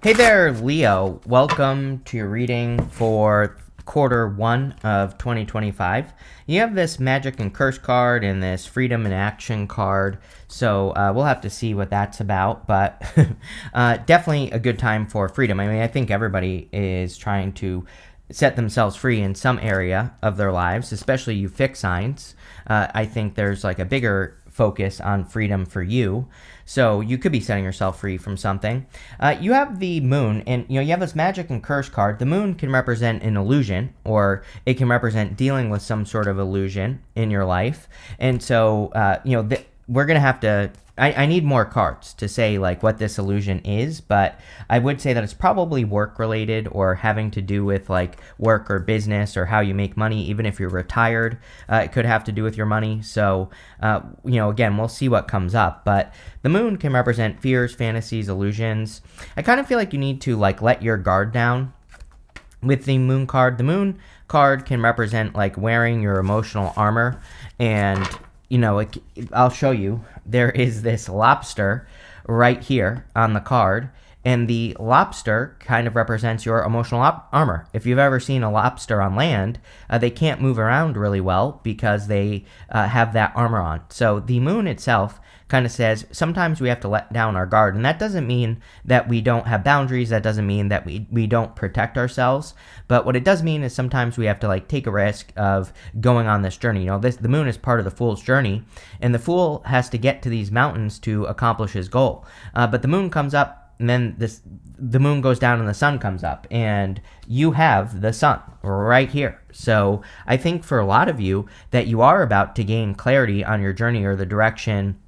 Hey there, Leo. Welcome to your reading for quarter one of 2025. You have this magic and curse card and this freedom and action card, so we'll have to see what that's about, but definitely a good time for freedom. I mean, I think everybody is trying to set themselves free in some area of their lives, especially you fixed signs. I think there's like a bigger focus on freedom for you. So you could be setting yourself free from something. You have the moon, and you have this magic and curse card. The moon can represent an illusion, or it can represent dealing with some sort of illusion in your life. And so, we're gonna have to. I need more cards to say like what this illusion is, but I would say that it's probably work related or having to do with like work or business or how you make money. Even if you're retired, it could have to do with your money. So, again, we'll see what comes up. But the moon can represent fears, fantasies, illusions. I kind of feel like you need to like let your guard down with the moon card. The moon card can represent like wearing your emotional armor, and I'll show you. There is this lobster right here on the card, and the lobster kind of represents your emotional armor. If you've ever seen a lobster on land, they can't move around really well because they have that armor on. So the moon itself kind of says sometimes we have to let down our guard, and that doesn't mean that we don't have boundaries. That doesn't mean that we don't protect ourselves, but what it does mean is sometimes we have to like take a risk of going on this journey. The moon is part of the fool's journey, and the fool has to get to these mountains to accomplish his goal, but the moon comes up, and then the moon goes down and the sun comes up, and you have the sun right here. So I think for a lot of you that you are about to gain clarity on your journey or the direction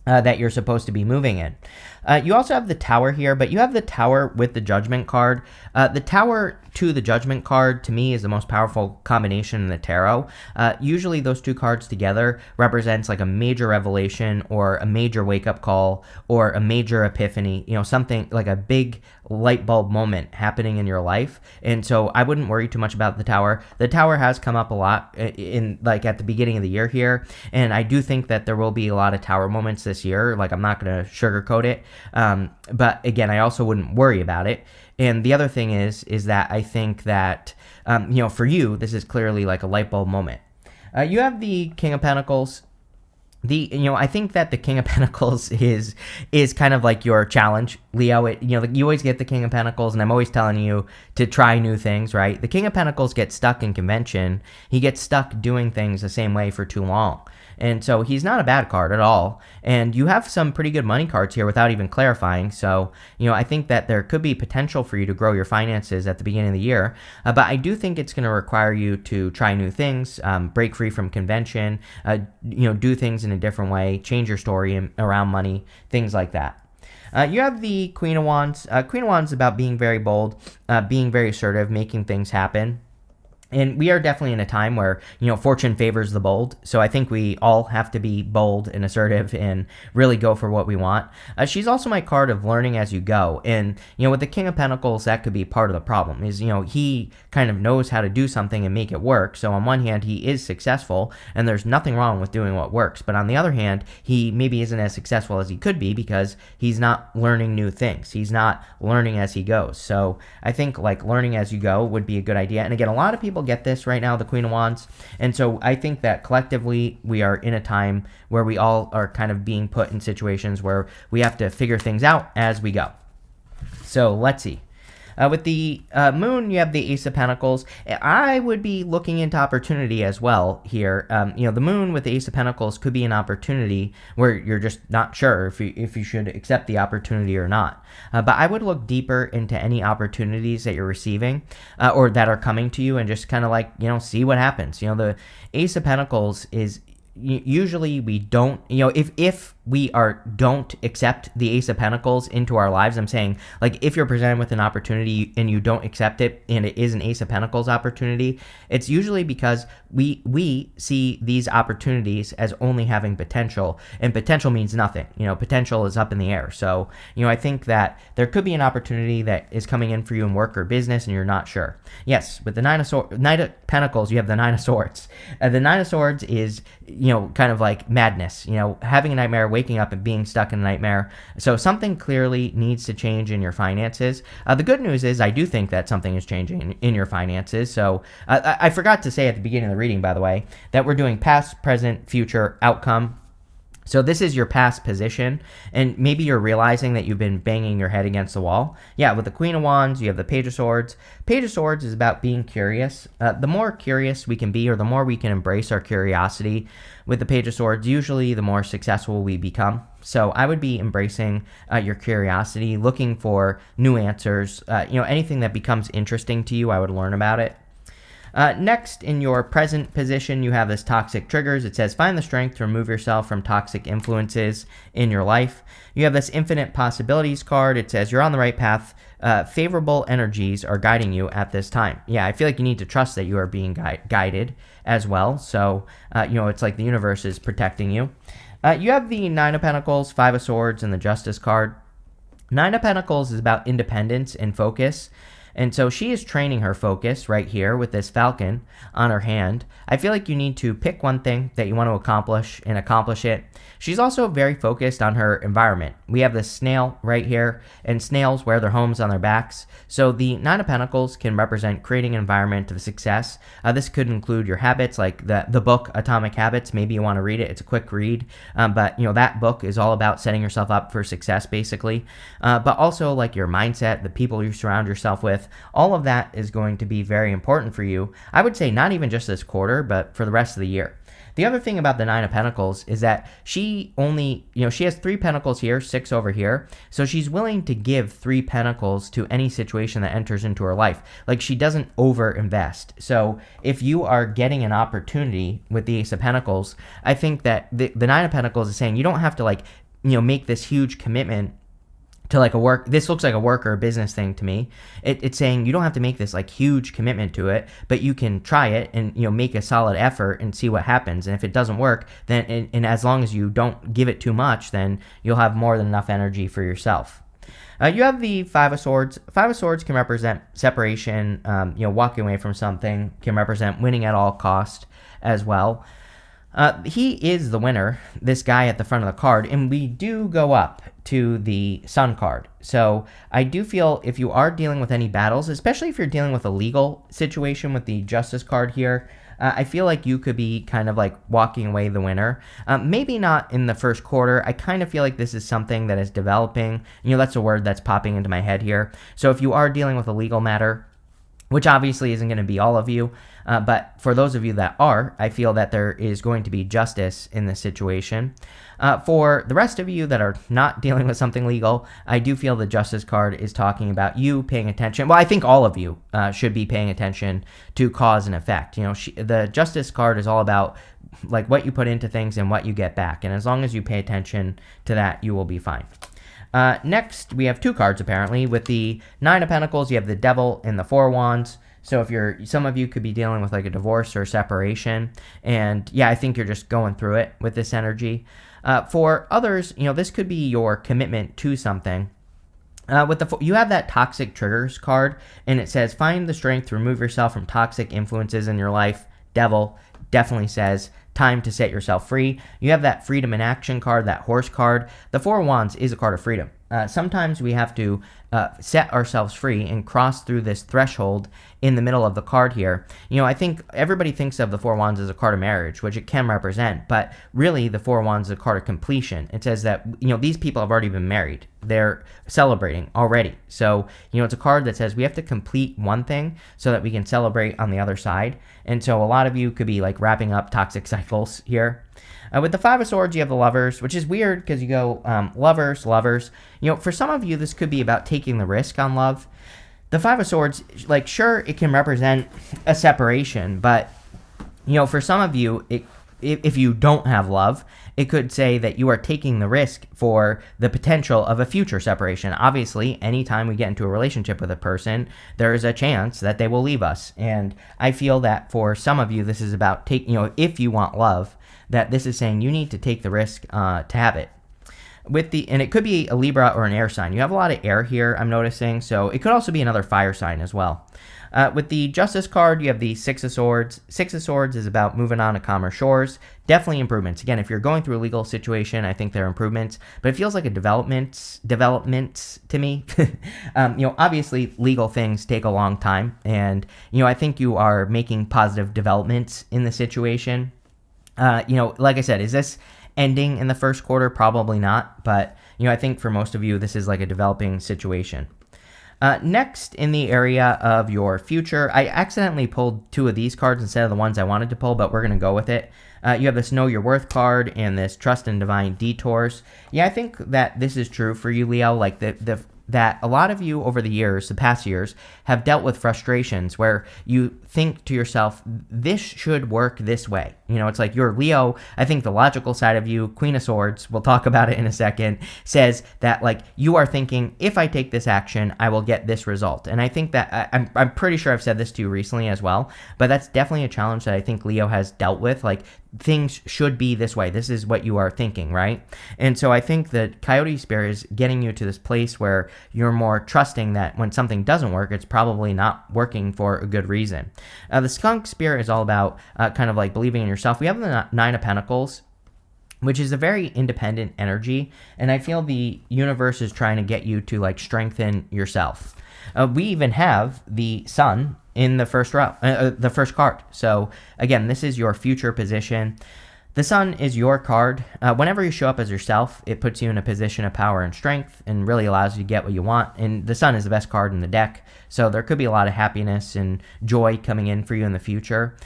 that you're supposed to be moving in. You also have the tower here, but you have the tower with the judgment card. The tower to the judgment card, to me, is the most powerful combination in the tarot. Usually those two cards together represents like a major revelation or a major wake-up call or a major epiphany, something like a big light bulb moment happening in your life. And so I wouldn't worry too much about the tower. The tower has come up a lot in like at the beginning of the year here, and I do think that there will be a lot of tower moments this year. Like, I'm not going to sugarcoat it. But again, I also wouldn't worry about it. And the other thing is that I think that, for you, this is clearly like a light bulb moment. You have the King of Pentacles. I think that the King of Pentacles is kind of like your challenge, Leo. You always get the King of Pentacles, and I'm always telling you to try new things, right? The King of Pentacles gets stuck in convention. He gets stuck doing things the same way for too long. And so he's not a bad card at all. And you have some pretty good money cards here without even clarifying. So, I think that there could be potential for you to grow your finances at the beginning of the year. But I do think it's going to require you to try new things, break free from convention, do things in a different way, change your story around money, things like that. You have the Queen of Wands. Queen of Wands is about being very bold, being very assertive, making things happen. And we are definitely in a time where, fortune favors the bold. So I think we all have to be bold and assertive and really go for what we want. She's also my card of learning as you go. And, with the King of Pentacles, that could be part of the problem is, he kind of knows how to do something and make it work. So on one hand, he is successful, and there's nothing wrong with doing what works. But on the other hand, he maybe isn't as successful as he could be because he's not learning new things. He's not learning as he goes. So I think like learning as you go would be a good idea. And again, a lot of people get this right now, the Queen of Wands. And so I think that collectively we are in a time where we all are kind of being put in situations where we have to figure things out as we go. So let's see. With the moon, you have the Ace of Pentacles. I would be looking into opportunity as well here. The moon with the Ace of Pentacles could be an opportunity where you're just not sure if you should accept the opportunity or not. But I would look deeper into any opportunities that you're receiving or that are coming to you and just kind of like, see what happens. The Ace of Pentacles is usually we don't, if we don't accept the Ace of Pentacles into our lives. I'm saying, like, if you're presented with an opportunity and you don't accept it, and it is an Ace of Pentacles opportunity, it's usually because we see these opportunities as only having potential, and potential means nothing. Potential is up in the air. So, I think that there could be an opportunity that is coming in for you in work or business, and you're not sure. Yes, with the Knight of Pentacles, you have the Nine of Swords. The Nine of Swords is, kind of like madness. Having a nightmare waking up and being stuck in a nightmare. So something clearly needs to change in your finances. The good news is I do think that something is changing in your finances. So I forgot to say at the beginning of the reading, by the way, that we're doing past, present, future, outcome. So this is your past position, and maybe you're realizing that you've been banging your head against the wall. Yeah, with the Queen of Wands, you have the Page of Swords. Page of Swords is about being curious. The more curious we can be, or the more we can embrace our curiosity with the Page of Swords, usually the more successful we become. So I would be embracing your curiosity, looking for new answers. Anything that becomes interesting to you, I would learn about it. Next, in your present position, you have this toxic triggers. It says, find the strength to remove yourself from toxic influences in your life. You have this infinite possibilities card. It says, you're on the right path. Favorable energies are guiding you at this time. Yeah, I feel like you need to trust that you are being guided as well. So, it's like the universe is protecting you. You have the Nine of Pentacles, Five of Swords, and the Justice card. Nine of Pentacles is about independence and focus. And so she is training her focus right here with this falcon on her hand. I feel like you need to pick one thing that you want to accomplish and accomplish it. She's also very focused on her environment. We have this snail right here, and snails wear their homes on their backs. So the Nine of Pentacles can represent creating an environment of success. This could include your habits, like the book Atomic Habits. Maybe you want to read it. It's a quick read. But that book is all about setting yourself up for success, basically. But also like your mindset, the people you surround yourself with. All of that is going to be very important for you. I would say not even just this quarter, but for the rest of the year. The other thing about the Nine of Pentacles is that she only, she has 3 pentacles here, 6 over here. So she's willing to give 3 pentacles to any situation that enters into her life. Like she doesn't over-invest. So if you are getting an opportunity with the Ace of Pentacles, I think that the Nine of Pentacles is saying you don't have to make this huge commitment to this looks like a work or a business thing to me. It's saying you don't have to make this huge commitment to it, but you can try it and make a solid effort and see what happens. And if it doesn't work, then and as long as you don't give it too much, then you'll have more than enough energy for yourself. You have the Five of Swords. Five of Swords can represent separation, walking away from something, can represent winning at all cost as well. He is the winner, this guy at the front of the card, and we do go up to the Sun card. So I do feel if you are dealing with any battles, especially if you're dealing with a legal situation with the Justice card here, I feel like you could be kind of walking away the winner. Maybe not in the first quarter. I kind of feel like this is something that is developing. That's a word that's popping into my head here. So if you are dealing with a legal matter, which obviously isn't going to be all of you, but for those of you that are, I feel that there is going to be justice in this situation. For the rest of you that are not dealing with something legal, I do feel the Justice card is talking about you paying attention. Well, I think all of you should be paying attention to cause and effect. The Justice card is all about what you put into things and what you get back. And as long as you pay attention to that, you will be fine. Next, we have 2 cards, apparently. With the Nine of Pentacles, you have the Devil and the Four of Wands. So if some of you could be dealing with a divorce or separation. And yeah, I think you're just going through it with this energy. For others, this could be your commitment to something. You have that Toxic Triggers card, and it says, find the strength to remove yourself from toxic influences in your life. Devil definitely says, time to set yourself free. You have that Freedom in Action card, that Horse card. The Four of Wands is a card of freedom. Sometimes we have to set ourselves free and cross through this threshold in the middle of the card here. I think everybody thinks of the Four of Wands as a card of marriage, which it can represent, but really the Four of Wands is a card of completion. It says that, these people have already been married. They're celebrating already. So, it's a card that says we have to complete one thing so that we can celebrate on the other side. And so a lot of you could be wrapping up toxic cycles here. With the Five of Swords, you have the Lovers, which is weird because you go lovers. For some of you, this could be about taking the risk on love. The Five of Swords, sure, it can represent a separation, but, for some of you, if you don't have love, it could say that you are taking the risk for the potential of a future separation. Obviously, anytime we get into a relationship with a person, there is a chance that they will leave us. And I feel that for some of you, this is about if you want love, that this is saying you need to take the risk to have it. And it could be a Libra or an air sign. You have a lot of air here, I'm noticing, so it could also be another fire sign as well. With the Justice card, you have the Six of Swords. Six of Swords is about moving on to calmer shores. Definitely improvements. Again, if you're going through a legal situation, I think there are improvements, but it feels like a development to me. Obviously, legal things take a long time, and I think you are making positive developments in the situation. Like I said, is this ending in the first quarter? Probably not, but I think for most of you, this is like a developing situation. Next, in the area of your future, I accidentally pulled two of these cards instead of the ones I wanted to pull, but we're going to go with it. You have this Know Your Worth card and this Trust in Divine Detours. Yeah, I think that this is true for you, Leo. Like that a lot of you over the past years, have dealt with frustrations where you think to yourself, this should work this way. It's like you're Leo. I think the logical side of you, Queen of Swords, we'll talk about it in a second, says that like you are thinking, if I take this action, I will get this result. And I think that I'm pretty sure I've said this to you recently as well, but that's definitely a challenge that I think Leo has dealt with. Like things should be this way. This is what you are thinking, right? And so I think that Coyote Spirit is getting you to this place where you're more trusting that when something doesn't work, it's probably not working for a good reason. The Skunk Spirit is all about kind of like believing in yourself. We have the Nine of Pentacles, which is a very independent energy, and I feel the universe is trying to get you to like strengthen yourself. We even have the Sun in the first row, the first card. So again, this is your future position. The Sun is your card. Whenever you show up as yourself, it puts you in a position of power and strength and really allows you to get what you want. And the Sun is the best card in the deck, so there could be a lot of happiness and joy coming in for you in the future.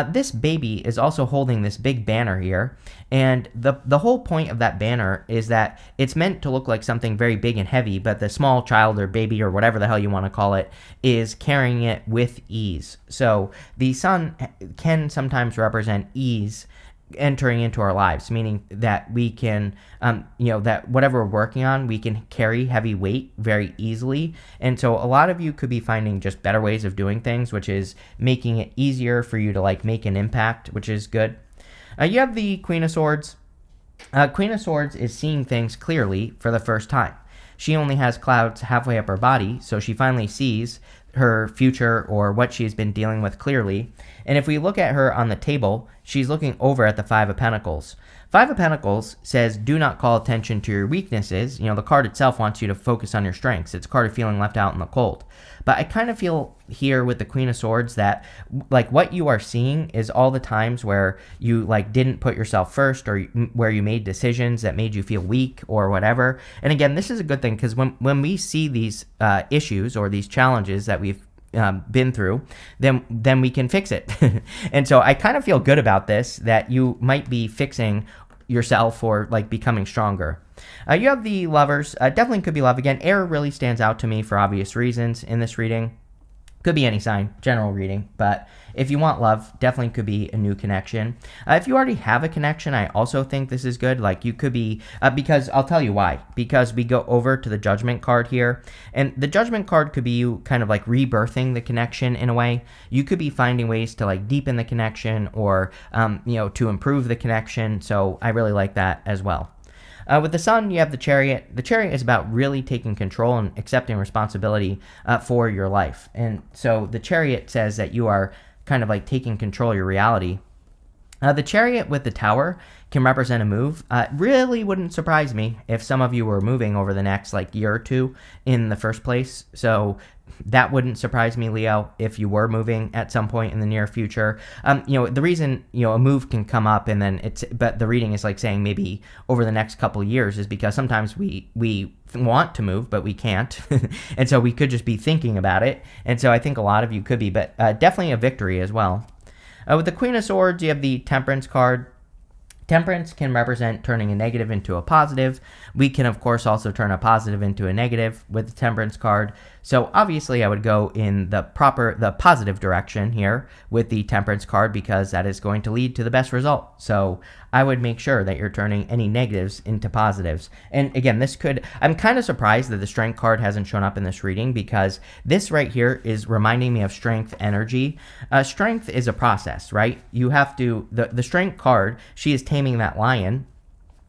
This baby is also holding this big banner here, and the whole point of that banner is that it's meant to look like something very big and heavy, but the small child or baby or whatever the hell you want to call it is carrying it with ease. So the Sun can sometimes represent ease entering into our lives, meaning that we can, that whatever we're working on, we can carry heavy weight very easily. And so a lot of you could be finding just better ways of doing things, which is making it easier for you to like make an impact, which is good. You have the Queen of Swords. Queen of Swords is seeing things clearly for the first time. She only has clouds halfway up her body, so she finally sees her future or what she's been dealing with clearly. And if we look at her on the table, she's looking over at the Five of Pentacles. Five of Pentacles says, do not call attention to your weaknesses. The card itself wants you to focus on your strengths. It's a card of feeling left out in the cold. But I kind of feel here with the Queen of Swords that like what you are seeing is all the times where you like didn't put yourself first, or where you made decisions that made you feel weak or whatever. And again, this is a good thing, because when we see these issues or these challenges that we've been through, then we can fix it. And so I kind of feel good about this, that you might be fixing yourself or like becoming stronger. You have the Lovers. Definitely could be love. Again, air really stands out to me for obvious reasons in this reading. Could be any sign, general reading, but if you want love, definitely could be a new connection. If you already have a connection, I also think this is good. Like you could be, because I'll tell you why. Because we go over to the Judgment card here, and the Judgment card could be you kind of like rebirthing the connection in a way. You could be finding ways to like deepen the connection or, to improve the connection. So I really like that as well. With the Sun, you have the Chariot. The Chariot is about really taking control and accepting responsibility for your life. And so the Chariot says that you are kind of like taking control of your reality. The Chariot with the Tower can represent a move. Really wouldn't surprise me if some of you were moving over the next like year or two in the first place. So that wouldn't surprise me, Leo, if you were moving at some point in the near future. The reason, a move can come up and then but the reading is like saying maybe over the next couple of years is because sometimes we want to move, but we can't. And so we could just be thinking about it. And so I think a lot of you could be, but definitely a victory as well. With the Queen of Swords, you have the Temperance card. Temperance can represent turning a negative into a positive. We can, of course, also turn a positive into a negative with the Temperance card. So obviously I would go in the positive direction here with the Temperance card, because that is going to lead to the best result. So I would make sure that you're turning any negatives into positives. And again, I'm kind of surprised that the Strength card hasn't shown up in this reading, because this right here is reminding me of Strength energy. Strength is a process, right? You have to, the Strength card, she is taming that lion.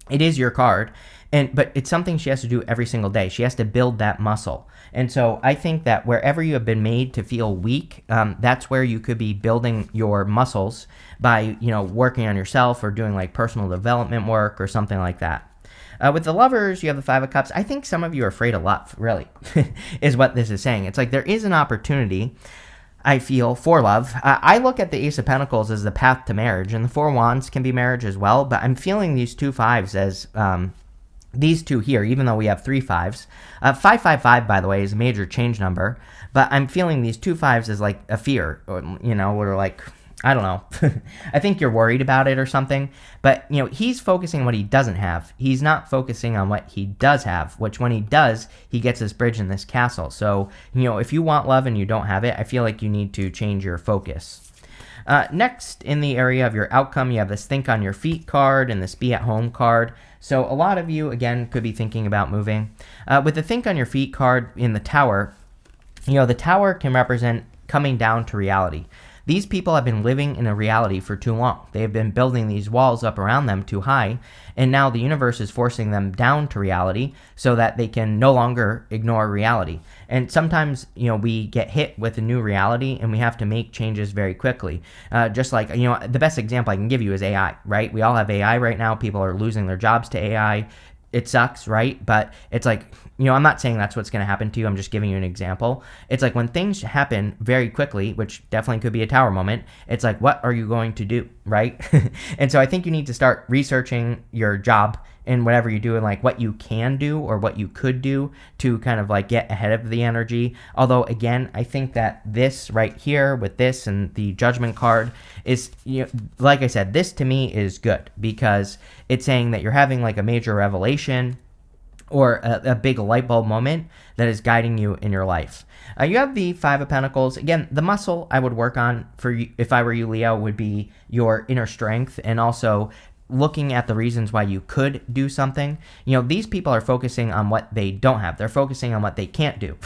It is your card. But it's something she has to do every single day. She has to build that muscle. And so I think that wherever you have been made to feel weak, that's where you could be building your muscles by, working on yourself or doing like personal development work or something like that. With the Lovers, you have the Five of Cups. I think some of you are afraid of love, really, is what this is saying. It's like there is an opportunity, I feel, for love. I look at the Ace of Pentacles as the path to marriage, and the Four of Wands can be marriage as well, but I'm feeling these two fives as these two here, even though we have three fives. 555, by the way, is a major change number, but I'm feeling these two fives as like a fear, or like, I don't know. I think you're worried about it or something. But, he's focusing on what he doesn't have. He's not focusing on what he does have, which when he does, he gets this bridge and this castle. So, if you want love and you don't have it, I feel like you need to change your focus. Next, in the area of your outcome, you have this Think on Your Feet card and this Be at Home card. So a lot of you, again, could be thinking about moving. With the Think on Your Feet card in the Tower, the Tower can represent coming down to reality. These people have been living in a reality for too long. They have been building these walls up around them too high, and now the universe is forcing them down to reality so that they can no longer ignore reality. And sometimes, we get hit with a new reality and we have to make changes very quickly. Just like, the best example I can give you is AI, right? We all have AI right now. People are losing their jobs to AI. It sucks, right? But it's like, I'm not saying that's what's going to happen to you. I'm just giving you an example. It's like when things happen very quickly, which definitely could be a Tower moment, it's like, what are you going to do, right? And so I think you need to start researching your job and whatever you do and like what you can do or what you could do to kind of like get ahead of the energy. Although, again, I think that this right here with this and the Judgment card is, like I said, this to me is good because it's saying that you're having like a major revelation or a big light bulb moment that is guiding you in your life. You have the Five of Pentacles. Again, the muscle I would work on for you, if I were you, Leo, would be your inner strength and also looking at the reasons why you could do something. These people are focusing on what they don't have. They're focusing on what they can't do.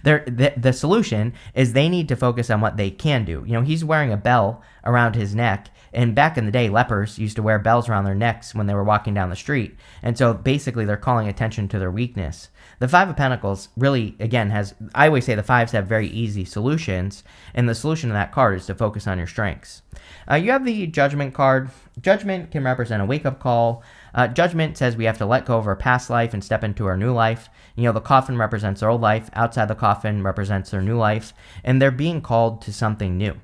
The solution is they need to focus on what they can do. He's wearing a bell around his neck, and back in the day, lepers used to wear bells around their necks when they were walking down the street. And so basically they're calling attention to their weakness. The Five of Pentacles really, again, I always say the fives have very easy solutions, and the solution to that card is to focus on your strengths. You have the Judgment card. Judgment can represent a wake-up call. Judgment says we have to let go of our past life and step into our new life. The coffin represents their old life. Outside the coffin represents their new life, and they're being called to something new.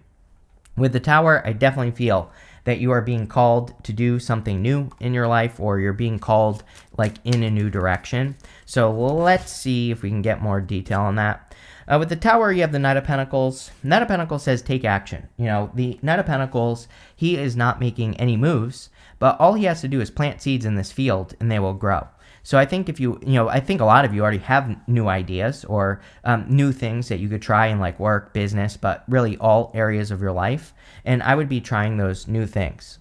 With the Tower, I definitely feel that you are being called to do something new in your life, or you're being called like in a new direction. So let's see if we can get more detail on that. With the Tower, you have the Knight of Pentacles. Knight of Pentacles says take action. The Knight of Pentacles, he is not making any moves, but all he has to do is plant seeds in this field and they will grow. So I think I think a lot of you already have new ideas or new things that you could try in like work, business, but really all areas of your life. And I would be trying those new things.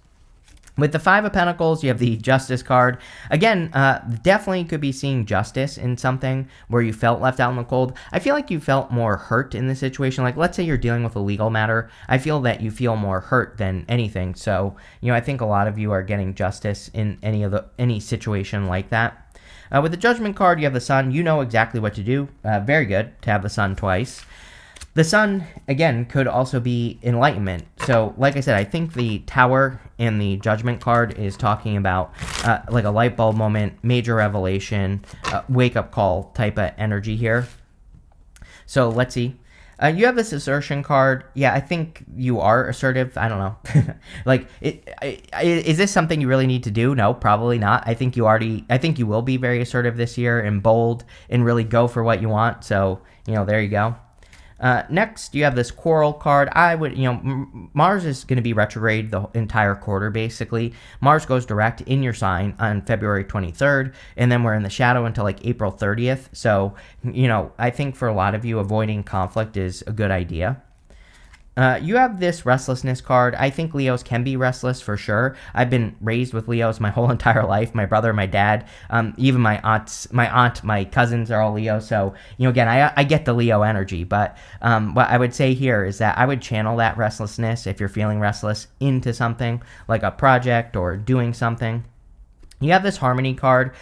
With the Five of Pentacles, you have the Justice card. Again, definitely could be seeing justice in something where you felt left out in the cold. I feel like you felt more hurt in this situation. Like, let's say you're dealing with a legal matter. I feel that you feel more hurt than anything. So, I think a lot of you are getting justice in any situation like that. With the Judgment card, you have the Sun. You know exactly what to do. Very good to have the Sun twice. The Sun, again, could also be enlightenment. So, like I said, I think the Tower and the Judgment card is talking about like a light bulb moment, major revelation, wake-up call type of energy here. So, let's see. You have this assertion card. Yeah, I think you are assertive. I don't know. Like, is this something you really need to do? No, probably not. I think you will be very assertive this year and bold and really go for what you want. So, there you go. Next, you have this Quarrel card. Mars is going to be retrograde the entire quarter, basically. Mars goes direct in your sign on February 23rd, and then we're in the shadow until like April 30th. So, I think for a lot of you, avoiding conflict is a good idea. You have this Restlessness card. I think Leos can be restless for sure. I've been raised with Leos my whole entire life. My brother, my dad, even my aunt, my cousins are all Leo. So, again, I get the Leo energy. But what I would say here is that I would channel that restlessness if you're feeling restless into something like a project or doing something. You have this Harmony card.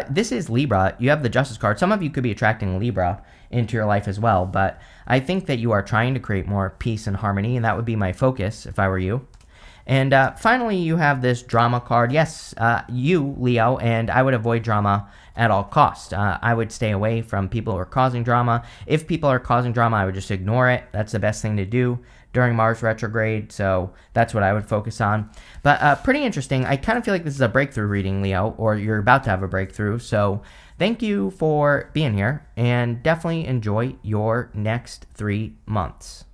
This is Libra. You have the Justice card. Some of you could be attracting Libra into your life as well, but I think that you are trying to create more peace and harmony, and that would be my focus if I were you. And finally, you have this drama card. Yes, you, Leo, and I would avoid drama at all costs. I would stay away from people who are causing drama. If people are causing drama, I would just ignore it. That's the best thing to do during Mars retrograde, so that's what I would focus on. But pretty interesting. I kind of feel like this is a breakthrough reading, Leo, or you're about to have a breakthrough. So thank you for being here, and definitely enjoy your next 3 months.